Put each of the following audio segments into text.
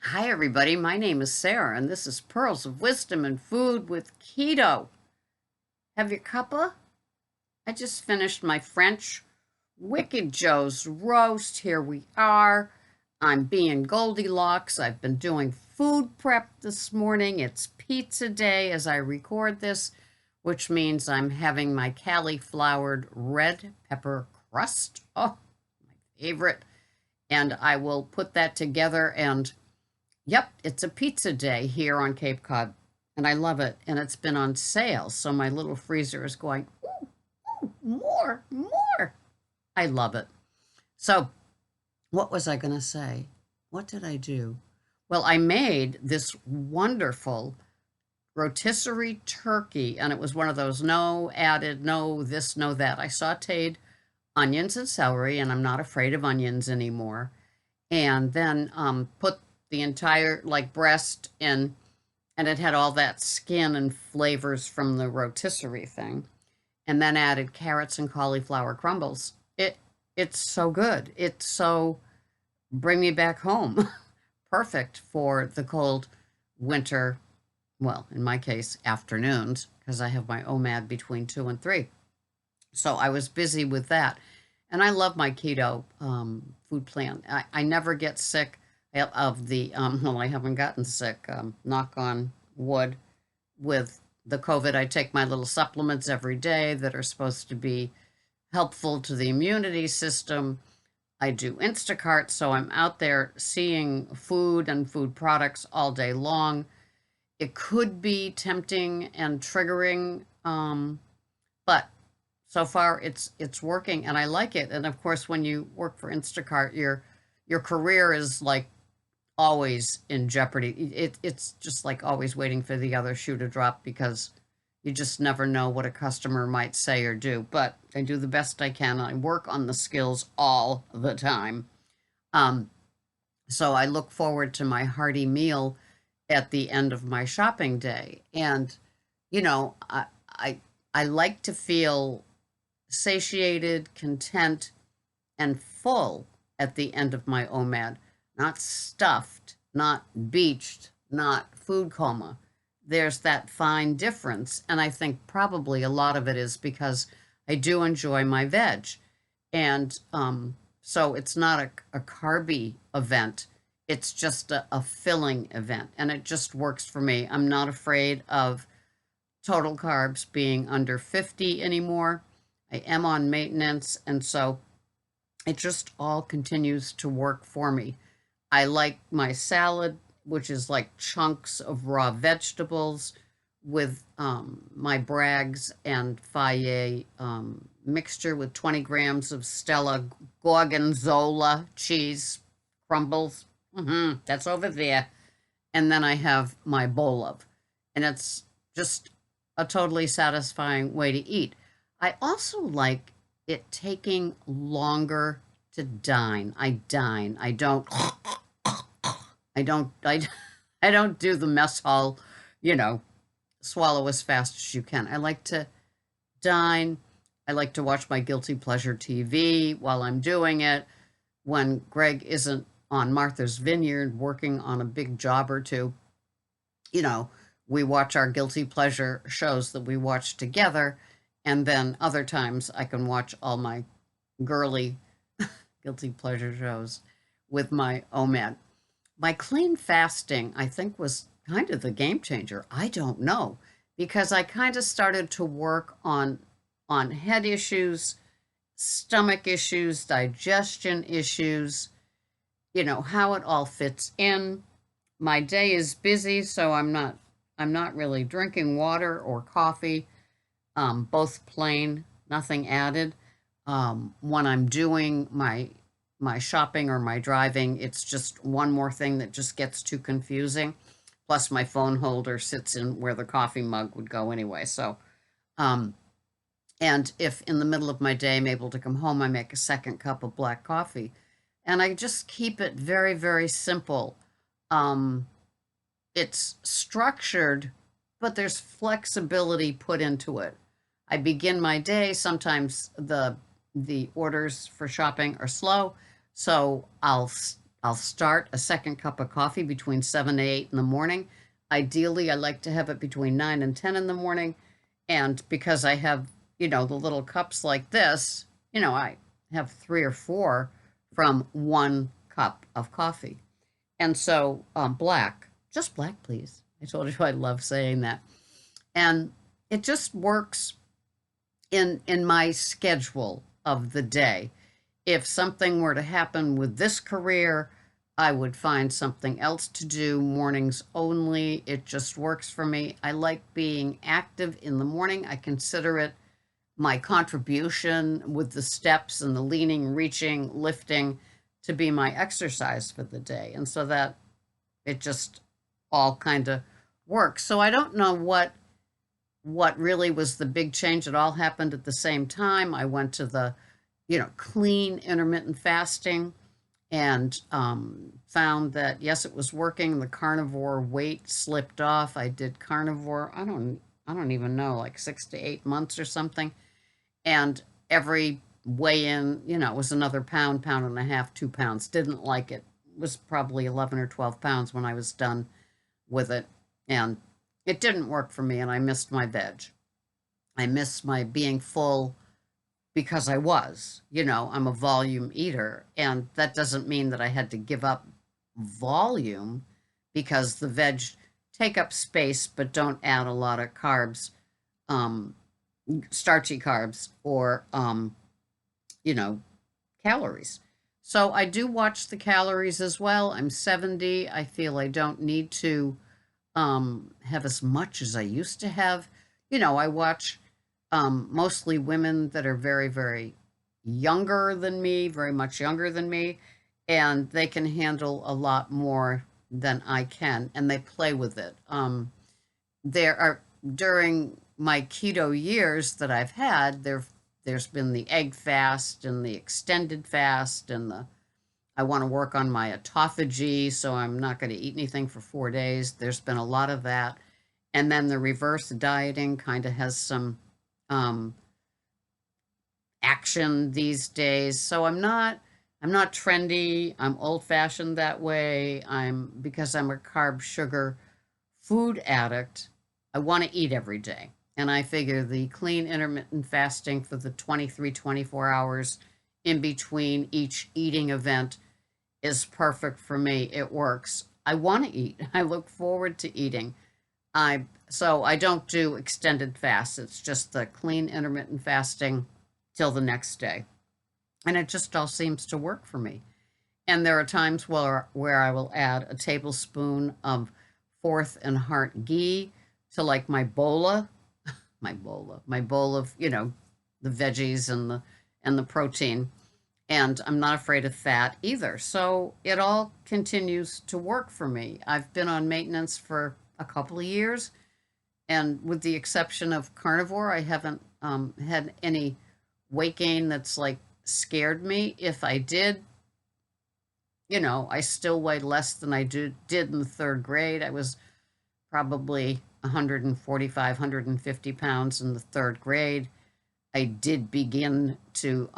Hi, everybody. My name is Sarah, and this is Pearls of Wisdom and Food with Keto. Have your cuppa? I just finished my French Wicked Joe's roast. Here we are. I'm being Goldilocks. I've been doing food prep this morning. It's pizza day as I record this, which means I'm having my cauliflowered red pepper crust. Oh, my favorite. And I will put that together and yep, it's a pizza day here on Cape Cod, and I love it. And it's been on sale, so my little freezer is going, ooh, ooh, more, more. I love it. So, what was I going to say? What did I do? Well, I made this wonderful rotisserie turkey, and it was one of those no added, no this, no that. I sauteed onions and celery, and I'm not afraid of onions anymore. And then put the entire like breast in, and it had all that skin and flavors from the rotisserie thing, and then added carrots and cauliflower crumbles. It's so good. It's so bring me back home. Perfect for the cold winter, well, in my case, afternoons, because I have my OMAD between 2 and 3. So I was busy with that. And I love my keto food plan. I never get sick of the, well, I haven't gotten sick, knock on wood, with the COVID. I take my little supplements every day that are supposed to be helpful to the immunity system. I do Instacart, so I'm out there seeing food and food products all day long. It could be tempting and triggering, but so far it's working and I like it. And of course, when you work for Instacart, your career is like always in jeopardy. It's just like always waiting for the other shoe to drop because you just never know what a customer might say or do. But I do the best I can. I work on the skills all the time. Um, so I look forward to my hearty meal at the end of my shopping day. And, you know, I, I like to feel satiated, content, and full at the end of my OMAD, not stuffed, not beached, not food coma. There's that fine difference. And I think probably a lot of it is because I do enjoy my veg. And so it's not a carby event, it's just a filling event. And it just works for me. I'm not afraid of total carbs being under 50 anymore. I am on maintenance, and so it just all continues to work for me. I like my salad, which is like chunks of raw vegetables with my Bragg's and Fayet mixture with 20 grams of Stella Gorgonzola cheese crumbles. That's over there. And then I have my bowl of, and it's just a totally satisfying way to eat. I also like it taking longer to dine. I dine. I I don't do the mess hall, you know, swallow as fast as you can. I like to dine. I like to watch my guilty pleasure TV while I'm doing it. When Greg isn't on Martha's Vineyard working on a big job or two, you know, we watch our guilty pleasure shows that we watch together. And then other times I can watch all my girly guilty pleasure shows with my OMAD. My clean fasting, I think, was kind of the game changer. I don't know, because I kind of started to work on head issues, stomach issues, digestion issues, you know, how it all fits in. My day is busy, so I'm not really drinking water or coffee, both plain, nothing added. When I'm doing my shopping or my driving, it's just one more thing that just gets too confusing. Plus, my phone holder sits in where the coffee mug would go anyway. So, um, and if in the middle of my day I'm able to come home, I make a second cup of black coffee, and I just keep it very, very simple. Um, it's structured, but there's flexibility put into it. I begin my day. Sometimes the orders for shopping are slow, so I'll start a second cup of coffee between 7 and 8 in the morning. Ideally, I like to have it between 9 and 10 in the morning. And because I have, the little cups like this, I have 3 or 4 from 1 cup of coffee. And so, black, just black, please. I told you I love saying that. And it just works in my schedule of the day. If something were to happen with this career, I would find something else to do, mornings only. It just works for me. I like being active in the morning. I consider it my contribution with the steps and the leaning, reaching, lifting to be my exercise for the day. And so that it just all kind of works. So I don't know what really was the big change. It all happened at the same time. I went to the, clean intermittent fasting and found that yes, it was working. The carnivore weight slipped off. I did carnivore. I don't even know, like 6 to 8 months or something. And every weigh in, it was another pound, pound and a half, 2 pounds. Didn't like it. It was probably 11 or 12 pounds when I was done with it. And it didn't work for me, and I missed my veg. I missed my being full because I was, I'm a volume eater. And that doesn't mean that I had to give up volume because the veg take up space but don't add a lot of carbs, starchy carbs, or, calories. So I do watch the calories as well. I'm 70. I feel I don't need to have as much as I used to have. I watch mostly women that are very, very younger than me, very much younger than me, and they can handle a lot more than I can, and they play with it. There are during my keto years that I've had, there's been the egg fast and the extended fast and I want to work on my autophagy, so I'm not going to eat anything for 4 days. There's been a lot of that. And then the reverse dieting kind of has some action these days. So I'm not trendy. I'm old-fashioned that way. Because I'm a carb sugar food addict, I want to eat every day. And I figure the clean intermittent fasting for the 23, 24 hours in between each eating event is perfect for me. It works. I want to eat. I look forward to eating. So I don't do extended fasts. It's just the clean intermittent fasting till the next day. And it just all seems to work for me. And there are times where I will add a tablespoon of fourth and heart ghee to like my bowl of, the veggies and the protein. And I'm not afraid of fat either. So it all continues to work for me. I've been on maintenance for a couple of years, and with the exception of carnivore, I haven't had any weight gain that's like scared me. If I did, I still weigh less than I did in the third grade. I was probably 145, 150 pounds in the third grade. I did begin to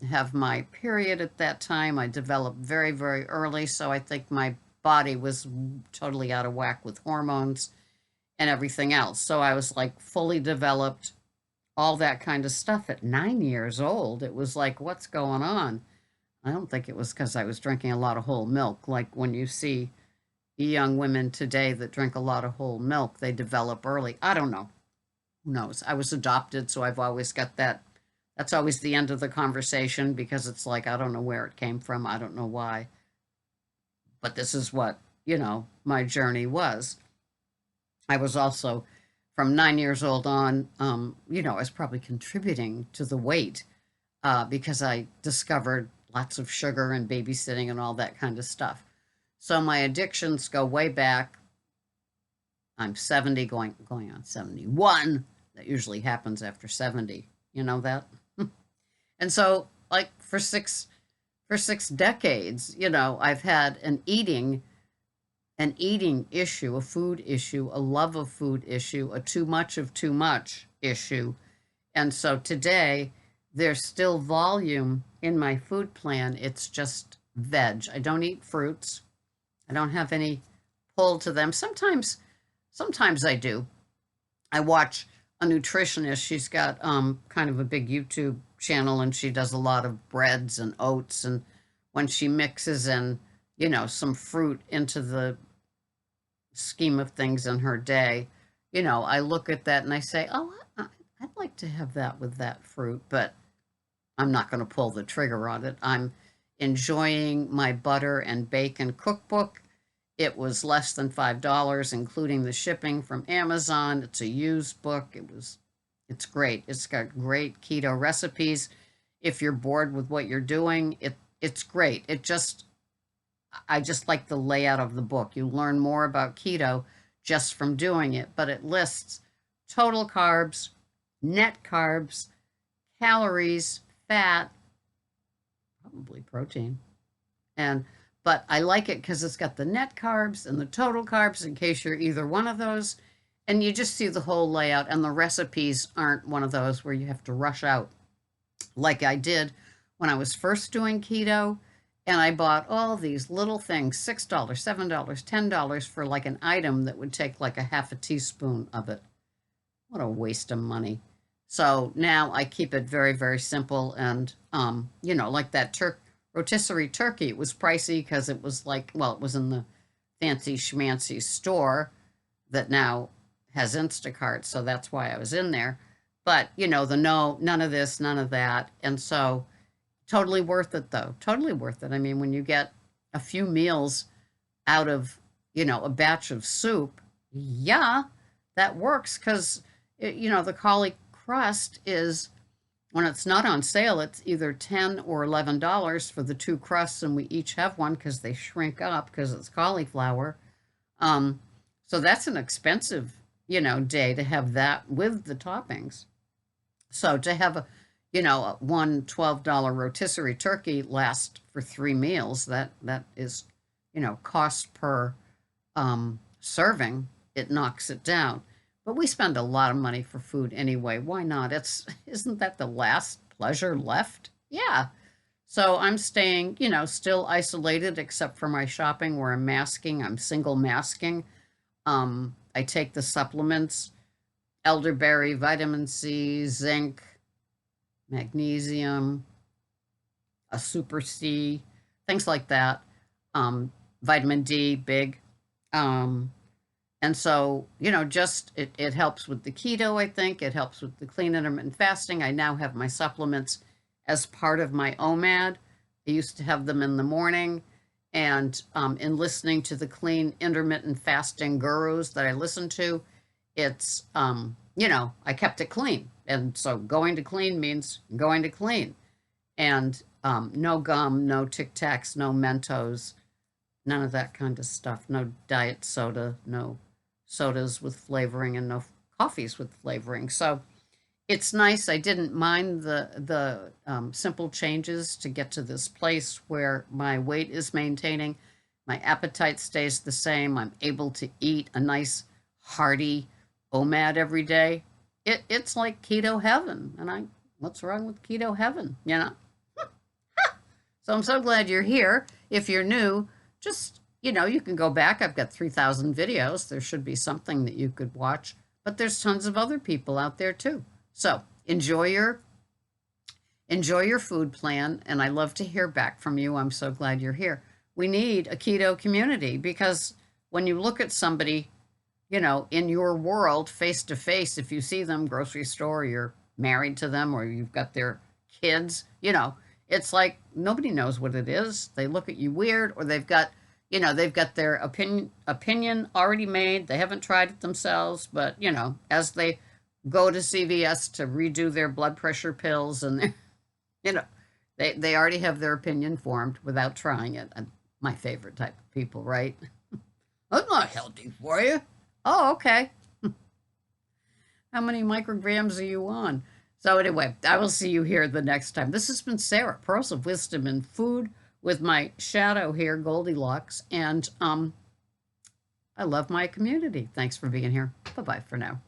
have my period at that time. I developed very, very early, so I think my body was totally out of whack with hormones and everything else. So I was like fully developed, all that kind of stuff at 9 years old. It was like, what's going on? I don't think it was because I was drinking a lot of whole milk. Like when you see young women today that drink a lot of whole milk, they develop early. I don't know. Who knows? I was adopted, so I've always got that. That's always the end of the conversation because it's like, I don't know where it came from. I don't know why. But this is what, my journey was. I was also, from 9 years old on, I was probably contributing to the weight because I discovered lots of sugar and babysitting and all that kind of stuff. So my addictions go way back. I'm 70, going on 71. That usually happens after 70. You know that? And so, like for six decades, I've had an eating issue, a food issue, a love of food issue, a too much of too much issue. And so today, there's still volume in my food plan. It's just veg. I don't eat fruits. I don't have any pull to them. Sometimes I do. I watch a nutritionist. She's got kind of a big YouTube channel, and she does a lot of breads and oats. And when she mixes in, some fruit into the scheme of things in her day, I look at that and I say, oh, I'd like to have that with that fruit, but I'm not going to pull the trigger on it. I'm enjoying my butter and bacon cookbook. It was less than $5, including the shipping from Amazon. It's a used book. It's great. It's got great keto recipes. If you're bored with what you're doing, it's great. I just like the layout of the book. You learn more about keto just from doing it, but it lists total carbs, net carbs, calories, fat, probably protein. But I like it because it's got the net carbs and the total carbs in case you're either one of those. And you just see the whole layout, and the recipes aren't one of those where you have to rush out like I did when I was first doing keto. And I bought all these little things, $6, $7, $10 for like an item that would take like a half a teaspoon of it. What a waste of money. So now I keep it very, very simple. And, like that rotisserie turkey, it was pricey because it was it was in the fancy schmancy store that now has Instacart. So that's why I was in there. But, none of this, none of that. And so totally worth it, though. Totally worth it. I mean, when you get a few meals out of, a batch of soup, yeah, that works because, the cauli crust is, when it's not on sale, it's either $10 or $11 for the two crusts, and we each have one because they shrink up because it's cauliflower. So that's an expensive, day to have that with the toppings. So to have one $12 rotisserie turkey last for 3 meals, that is, cost per serving, it knocks it down. But we spend a lot of money for food anyway. Why not? Isn't that the last pleasure left? Yeah. So I'm staying, still isolated except for my shopping where I'm masking. I'm single masking. I take the supplements, elderberry, vitamin C, zinc, magnesium, a super C, things like that. Vitamin D, big. And so, just it helps with the keto, I think. It helps with the clean intermittent fasting. I now have my supplements as part of my OMAD. I used to have them in the morning. And in listening to the clean intermittent fasting gurus that I listen to, it's, I kept it clean. And so going to clean means going to clean. And no gum, no Tic Tacs, no Mentos, none of that kind of stuff. No diet soda, no sodas with flavoring, and no coffees with flavoring. So it's nice. I didn't mind the simple changes to get to this place where my weight is maintaining. My appetite stays the same. I'm able to eat a nice, hearty OMAD every day. It's like keto heaven. And what's wrong with keto heaven, So I'm so glad you're here. If you're new, just, you can go back. I've got 3,000 videos. There should be something that you could watch. But there's tons of other people out there too. So enjoy your food plan, and I love to hear back from you. I'm so glad you're here. We need a keto community because when you look at somebody, in your world face to face, if you see them grocery store, you're married to them, or you've got their kids, it's like nobody knows what it is. They look at you weird, or they've got their opinion already made. They haven't tried it themselves, but as they go to CVS to redo their blood pressure pills, and they already have their opinion formed without trying it. My favorite type of people, right? That's not healthy for you. Oh, okay. How many micrograms are you on? So anyway, I will see you here the next time. This has been Sarah, Pearls of Wisdom in Food, with my shadow here, Goldilocks. And I love my community. Thanks for being here. Bye-bye for now.